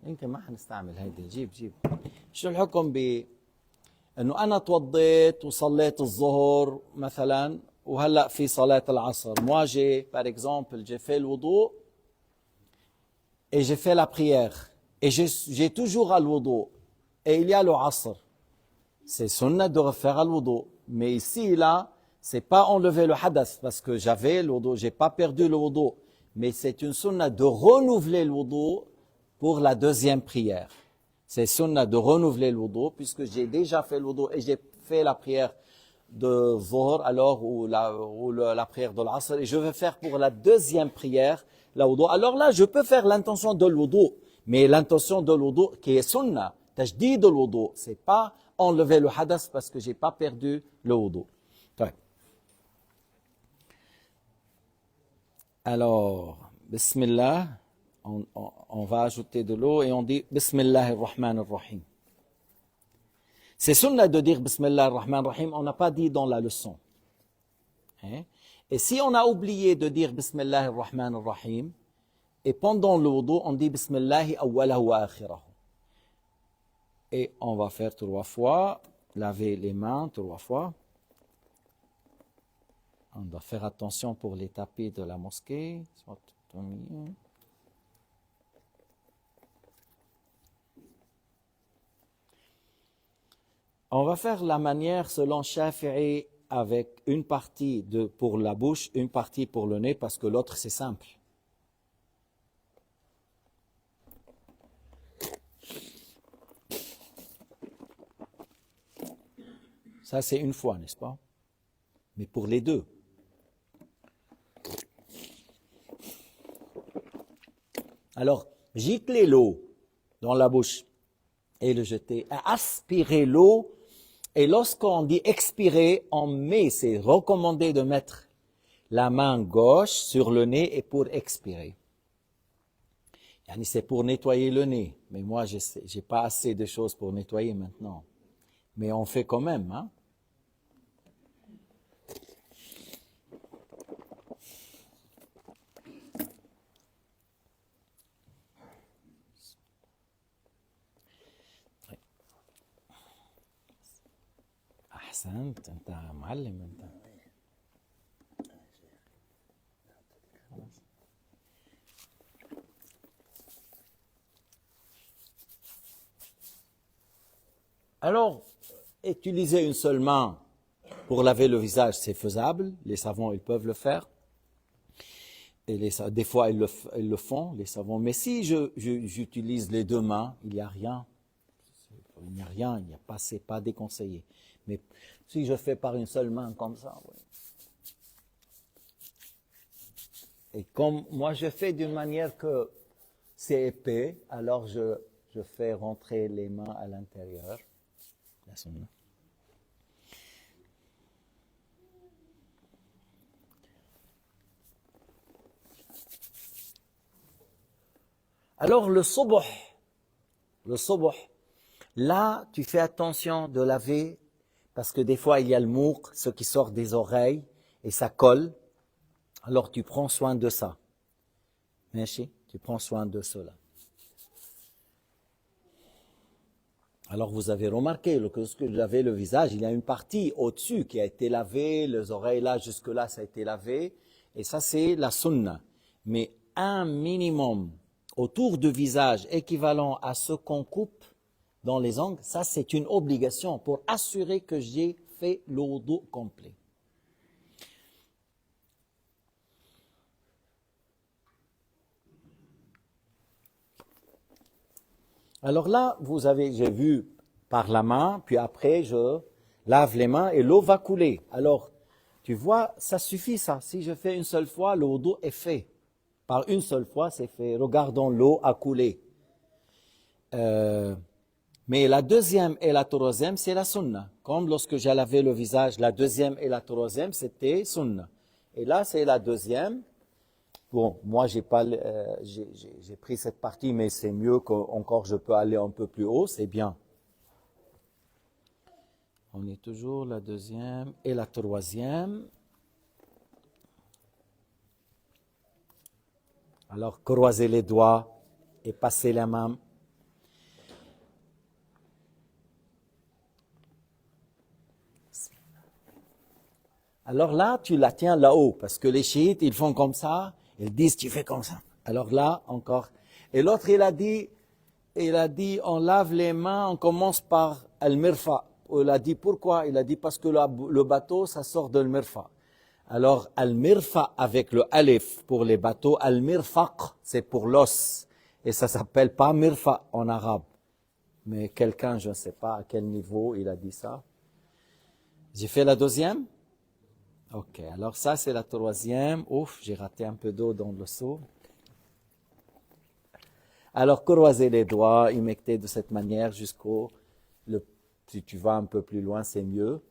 يمكن ما حنستعمل هيدي. جيب شو الحكم انه انا توضيت وصليت الظهر مثلا وهلا في صلاة العصر. Moi j'ai par exemple j'ai fait le wudu et j'ai fait la prière et j'ai toujours al wudu et il y a le asr. C'est sunnah de refaire al wudu, mais ici là c'est pas enlever le hadath parce que j'avais le wudu, j'ai pas perdu le wudu, mais c'est une sunnah de renouveler le wudu pour la deuxième prière. C'est sunnah de renouveler le wudu puisque j'ai déjà fait le wudu et j'ai fait la prière de Zohar alors ou la prière de l'Asr et je vais faire pour la deuxième prière la wudu. Alors là je peux faire l'intention de l'wudu, mais l'intention de l'wudu qui est sunnah, tajdid de l'wudu, c'est pas enlever le hadath parce que j'ai pas perdu le wudu. Alors, bismillah, on va ajouter de l'eau et on dit bismillah ar-Rahman ar-Rahim. C'est sunnah de dire bismillah ar-Rahman ar-Rahim, on n'a pas dit dans la leçon. Et si on a oublié de dire bismillah ar-Rahman ar-Rahim, et pendant le wudu, on dit bismillah awwalahu wa akhirahu. Et on va faire 3 fois, laver les mains 3 fois. On doit faire attention pour les tapis de la mosquée. On va faire la manière selon Shafi'i avec une partie pour la bouche, une partie pour le nez, parce que l'autre c'est simple. Ça c'est une fois, n'est-ce pas? Mais pour les deux. Alors, gicler l'eau dans la bouche et le jeter, aspirer l'eau. Et lorsqu'on dit expirer, on met, c'est recommandé de mettre la main gauche sur le nez et pour expirer. C'est pour nettoyer le nez. Mais moi, j'ai pas assez de choses pour nettoyer maintenant. Mais on fait quand même, hein. أحسنت أنت معلم أنت. Alors, utiliser une seule main pour laver le visage, c'est faisable. Les savants, ils peuvent le faire. Et des fois, ils le font, les savants. Mais si j'utilise les 2 mains, il n'y a rien. Il n'y a rien, c'est pas déconseillé. Mais si je fais par une seule main comme ça, oui. Et comme moi je fais d'une manière que c'est épais, alors je fais rentrer les mains à l'intérieur. La sunna. Alors le subh, là tu fais attention de laver parce que des fois il y a le mouk, ce qui sort des oreilles et ça colle. Alors tu prends soin de ça. ماشي, tu prends soin de cela. Alors vous avez remarqué, lorsque j'avais le visage, il y a une partie au-dessus qui a été lavée, les oreilles là, jusque-là, ça a été lavé, et ça c'est la sunna. Mais un minimum autour du visage équivalent à ce qu'on coupe dans les ongles, ça c'est une obligation pour assurer que j'ai fait le wudu complet. Alors là, j'ai vu par la main, puis après je lave les mains et l'eau va couler. Alors, tu vois, ça suffit ça. Si je fais une seule fois, le wudu est fait. Par une seule fois, c'est fait. Regardons, l'eau a coulé. Mais la deuxième et la troisième, c'est la sunna. Comme lorsque j'ai lavé le visage, la deuxième et la troisième, c'était sunna. Et là, c'est la deuxième. Bon, moi, j'ai pris cette partie, mais c'est mieux qu'encore je peux aller un peu plus haut, c'est bien. On est toujours la deuxième et la troisième. Alors, croisez les doigts et passez la main. Alors là, tu la tiens là-haut, parce que les chiites, ils font comme ça, ils disent, tu fais comme ça. Alors là, encore. Et l'autre, il a dit, on lave les mains, on commence par al-mirfa. Il a dit, pourquoi? Il a dit, parce que le bateau, ça sort de al-mirfa. Alors, al-mirfa avec le alif pour les bateaux, al-mirfaq, c'est pour l'os. Et ça s'appelle pas mirfa en arabe. Mais quelqu'un, je ne sais pas à quel niveau il a dit ça. J'ai fait la deuxième? Ok, alors ça c'est la troisième. Ouf, j'ai raté un peu d'eau dans le seau. Alors croisez les doigts, humectez de cette manière si tu vas un peu plus loin, c'est mieux.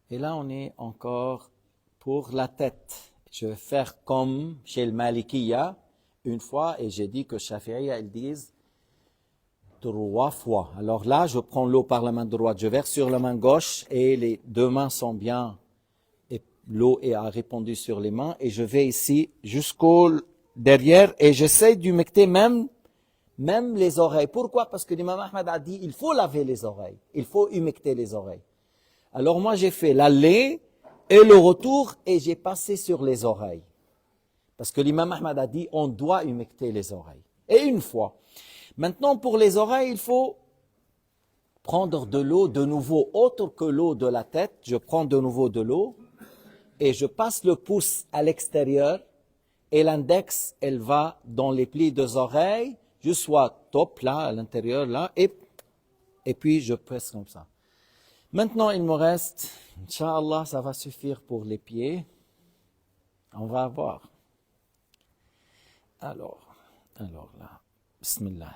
Et là on est encore pour la tête. Je vais faire comme chez le Malikiya une fois, et j'ai dit que Shafi'iyya, ils disent 3 fois. Alors là, je prends l'eau par la main droite, je verse sur la main gauche, et les deux mains sont bien, et l'eau a répandu sur les mains, et je vais ici jusqu'au derrière, et j'essaie d'humecter même les oreilles. Pourquoi? Parce que l'imam Ahmad a dit, il faut laver les oreilles, il faut humecter les oreilles. Alors moi, j'ai fait l'aller et le retour, et j'ai passé sur les oreilles. Parce que l'imam Ahmad a dit, on doit humecter les oreilles. Et une fois. Maintenant, pour les oreilles, il faut prendre de l'eau de nouveau, autre que l'eau de la tête. Je prends de nouveau de l'eau et je passe le pouce à l'extérieur et l'index, elle va dans les plis des oreilles, je sois top là, à l'intérieur là, et puis je presse comme ça. Maintenant, il me reste, Inch'Allah, ça va suffire pour les pieds. On va voir. Alors là, Bismillah.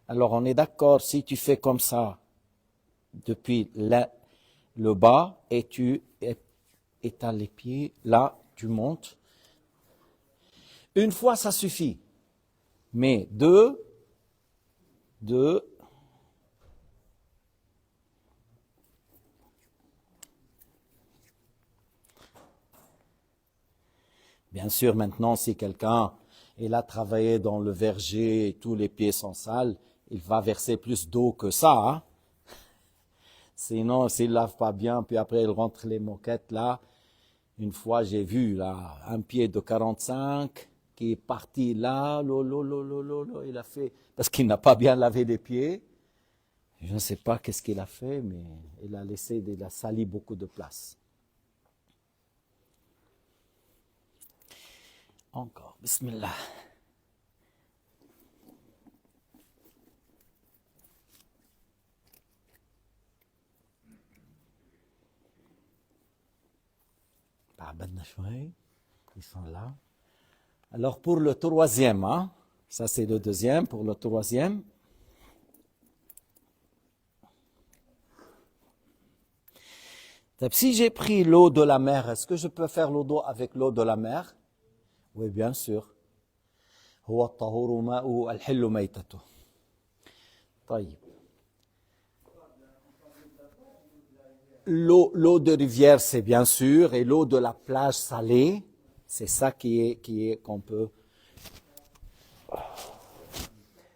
Alors, on est d'accord, si tu fais comme ça, depuis le bas, et tu étales les pieds, là, tu montes. Une fois, ça suffit. Mais deux, bien sûr, maintenant, si quelqu'un il a travaillé dans le verger et tous les pieds sont sales, il va verser plus d'eau que ça. Hein? Sinon, s'il ne lave pas bien, puis après il rentre les moquettes là. Une fois, j'ai vu là un pied de 45 qui est parti là, il a fait, parce qu'il n'a pas bien lavé les pieds. Je ne sais pas qu'est-ce qu'il a fait, mais il a sali beaucoup de place. Encore, bismillah. Ils sont là. Alors pour le troisième, hein, ça c'est le deuxième, pour le troisième. Si j'ai pris l'eau de la mer, est-ce que je peux faire l'eau d'eau avec l'eau de la mer? Oui, bien sûr. هو الطهور ماؤه الحل ميتته. طيب. L'eau de rivière, c'est bien sûr, et l'eau de la plage salée, c'est ça qu'on peut.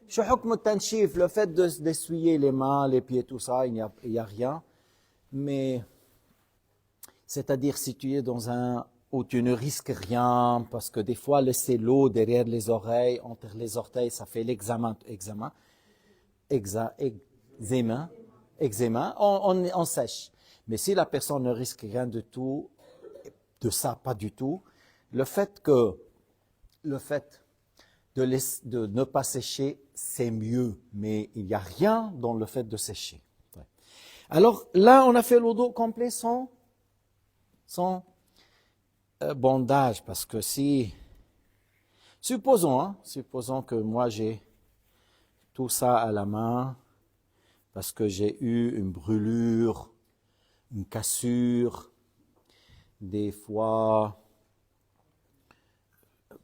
شو حكم التنشيف, le fait d'essuyer les mains, les pieds, tout ça, il n'y a rien. Mais, c'est-à-dire si tu es dans où tu ne risques rien, parce que des fois, laisser l'eau derrière les oreilles, entre les orteils, ça fait eczéma, on sèche. Mais si la personne ne risque rien de tout, de ça, pas du tout, le fait de ne pas sécher, c'est mieux, mais il n'y a rien dans le fait de sécher. Alors là, on a fait le dos complet sans bandage, parce que supposons que moi j'ai tout ça à la main, parce que j'ai eu une brûlure, une cassure, des fois,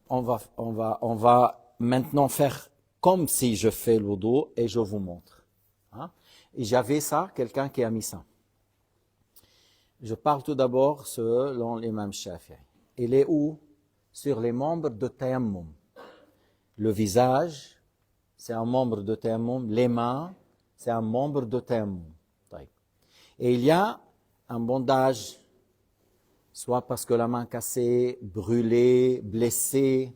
on va maintenant faire comme si je fais le wudu et je vous montre. Hein? Et j'avais ça, quelqu'un qui a mis ça. Je parle tout d'abord selon l'imam Shafi'i. Il est où? Sur les membres de tayammum. Le visage, c'est un membre de tayammum. Les mains, c'est un membre de tayammum. Et il y a un bandage, soit parce que la main cassée, brûlée, blessée.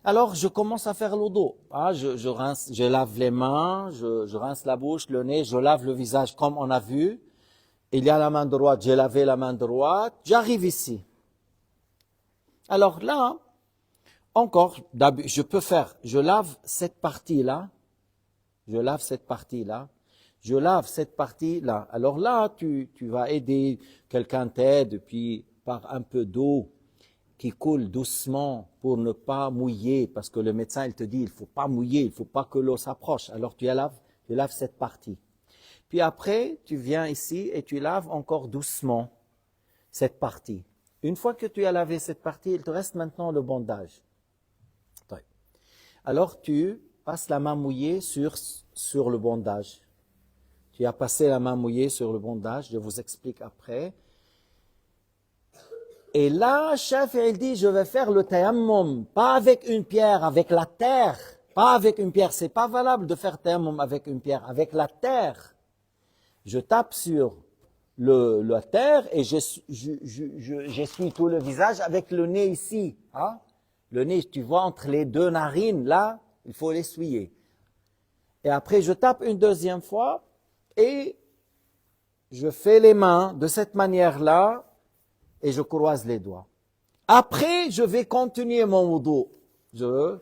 Alors, je commence à faire le dos. Je lave les mains, je rince la bouche, le nez, je lave le visage comme on a vu. Il y a la main droite, j'ai lavé la main droite, j'arrive ici. Alors là, encore, je lave cette partie-là, je lave cette partie-là. Alors là, tu vas aider, quelqu'un t'aide, puis par un peu d'eau qui coule doucement pour ne pas mouiller, parce que le médecin, il te dit, il ne faut pas mouiller, il ne faut pas que l'eau s'approche. Alors tu laves cette partie. Puis après, tu viens ici et tu laves encore doucement cette partie. Une fois que tu as lavé cette partie, il te reste maintenant le bandage. Alors tu passes la main mouillée sur le bandage. Tu as passé la main mouillée sur le bandage, je vous explique après. Et là, Shafi'i dit, je vais faire le tayammum, pas avec une pierre, avec la terre. Pas avec une pierre, c'est pas valable de faire tayammum avec une pierre, avec la terre. Je tape sur la terre et j'essuie tout le visage avec le nez ici. Hein? Le nez, tu vois, entre les deux narines, là, il faut l'essuyer. Et après, je tape une deuxième fois et je fais les mains de cette manière-là et je croise les doigts. Après, je vais continuer mon wudu. Je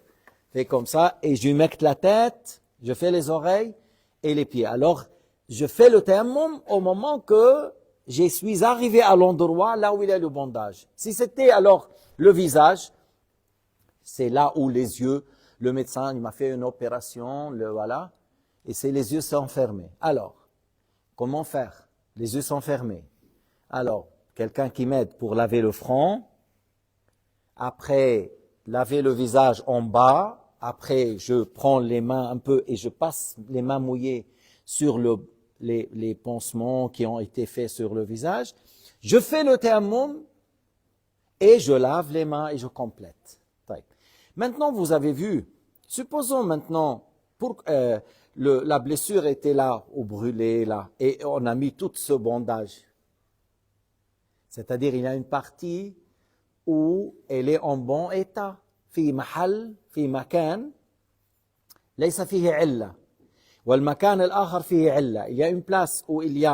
fais comme ça et je humecte la tête, je fais les oreilles et les pieds. Alors, je fais le tayammum au moment que je suis arrivé à l'endroit là où il y a le bandage. Si c'était alors le visage, c'est là où les yeux, le médecin, il m'a fait une opération, voilà, et c'est les yeux sont fermés. Alors, comment faire? Les yeux sont fermés. Alors, quelqu'un qui m'aide pour laver le front, après laver le visage en bas, après je prends les mains un peu et je passe les mains mouillées sur les pansements qui ont été faits sur le visage. Je fais le tayammum et je lave les mains et je complète. Maintenant, vous avez vu, supposons maintenant, la blessure était là, ou brûlée là, et on a mis tout ce bandage. C'est-à-dire, il y a une partie où elle est en bon état. في محل في مكان ليس فيه علة والمكان الآخر فيه علة. Il y a une place où il y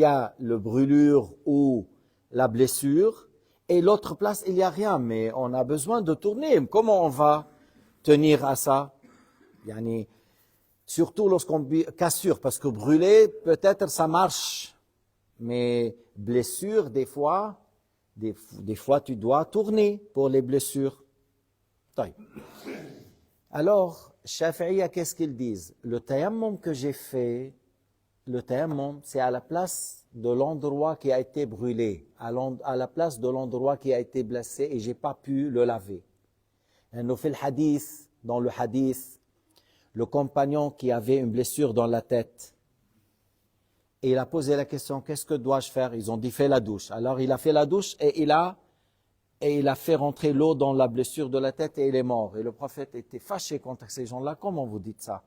a le brûlure ou la blessure et l'autre place il y a rien, mais on a besoin de tourner. Comment on va tenir à ça? Yani, surtout lorsqu'on cassure, parce que brûler peut-être ça marche, mais blessure des fois tu dois tourner pour les blessures. Alors, Shafi'iyya, qu'est-ce qu'ils disent? Le tayammum que j'ai fait, le tayammum, c'est à la place de l'endroit qui a été brûlé, à la place de l'endroit qui a été blessé et j'ai pas pu le laver. Dans le hadith, le compagnon qui avait une blessure dans la tête, Et il a posé la question, qu'est-ce que dois-je faire? Ils ont dit, fais la douche. Alors il a fait la douche et il a fait rentrer l'eau dans la blessure de la tête et il est mort. Et le prophète était fâché contre ces gens-là. Comment vous dites ça?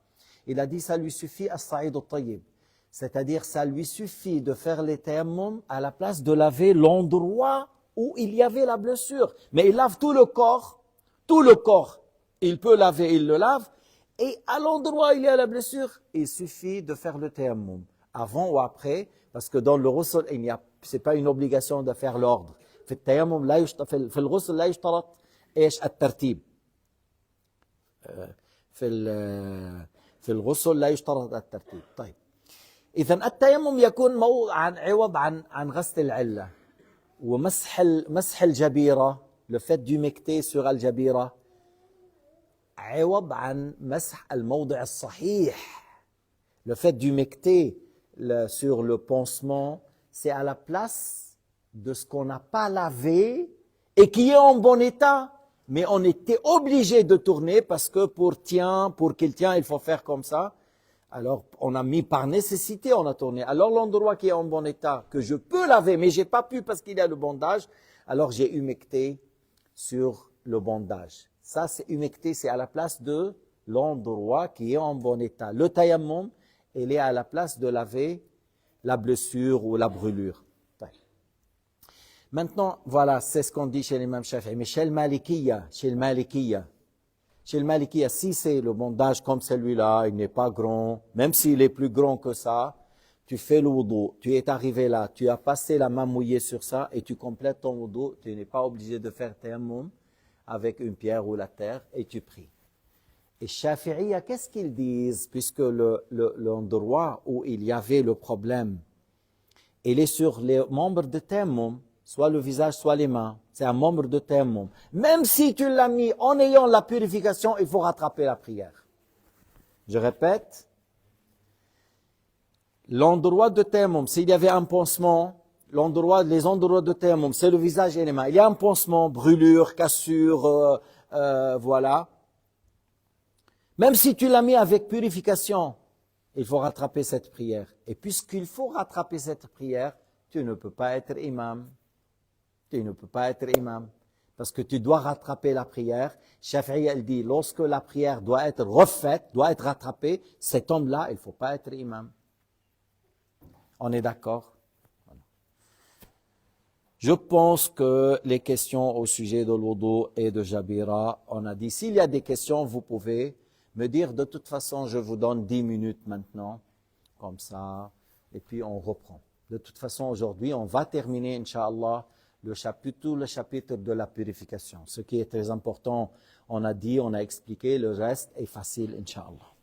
Il a dit, ça lui suffit as-sa'id at-tayyib. C'est-à-dire, ça lui suffit de faire les tayammum à la place de laver l'endroit où il y avait la blessure. Mais il lave tout le corps. Tout le corps, il peut laver, il le lave. Et à l'endroit où il y a la blessure, il suffit de faire le tayammum. Avant ou après, parce que dans le ghusl, c'est pas une obligation de faire l'ordre. في التيمم لا في الغسل لا يشترط ايش الترتيب. في الغسل لا يشترط الترتيب. طيب. إذا التيمم يكون عوض عن غسل العلة ومسح الجبيرة le fait d'humecter sur الجبيرة عوض عن مسح الموضع الصحيح. Le fait d'humecter sur le pansement, c'est à la place de ce qu'on n'a pas lavé et qui est en bon état. Mais on était obligé de tourner parce que pour qu'il tient, il faut faire comme ça. Alors, on a mis par nécessité, on a tourné. Alors, l'endroit qui est en bon état, que je peux laver, mais j'ai pas pu parce qu'il y a le bandage, alors j'ai humecté sur le bandage. Ça, c'est humecté, c'est à la place de l'endroit qui est en bon état. Le tayammum, il est à la place de laver la blessure ou la brûlure. Maintenant, voilà, c'est ce qu'on dit chez l'imam Shafi'i. Mais chez le Malikiya, si c'est le bandage comme celui-là, il n'est pas grand, même s'il est plus grand que ça, tu fais le wudu, tu es arrivé là, tu as passé la main mouillée sur ça et tu complètes ton wudu, tu n'es pas obligé de faire tayammum avec une pierre ou la terre et tu pries. Et Shafi'i, qu'est-ce qu'ils disent? Puisque l'endroit où il y avait le problème, il est sur les membres de tayammum, soit le visage, soit les mains. C'est un membre de tayammum. Même si tu l'as mis en ayant la purification, il faut rattraper la prière. Je répète, l'endroit de tayammum, s'il y avait un pansement, les endroits de tayammum, c'est le visage et les mains. Il y a un pansement, brûlure, cassure, voilà. Même si tu l'as mis avec purification, il faut rattraper cette prière. Et puisqu'il faut rattraper cette prière, tu ne peux pas être imam. Tu ne peux pas être imam. Parce que tu dois rattraper la prière. Shafi'i, elle dit, lorsque la prière doit être refaite, doit être rattrapée, cet homme-là, il ne faut pas être imam. On est d'accord? Je pense que les questions au sujet de l'wudu et de Jabira, on a dit, s'il y a des questions, vous pouvez me dire, de toute façon, je vous donne 10 minutes maintenant, comme ça, et puis on reprend. De toute façon, aujourd'hui, on va terminer, Inch'Allah, le chapitre de la purification. Ce qui est très important, on a dit, on a expliqué, le reste est facile, Inch'Allah.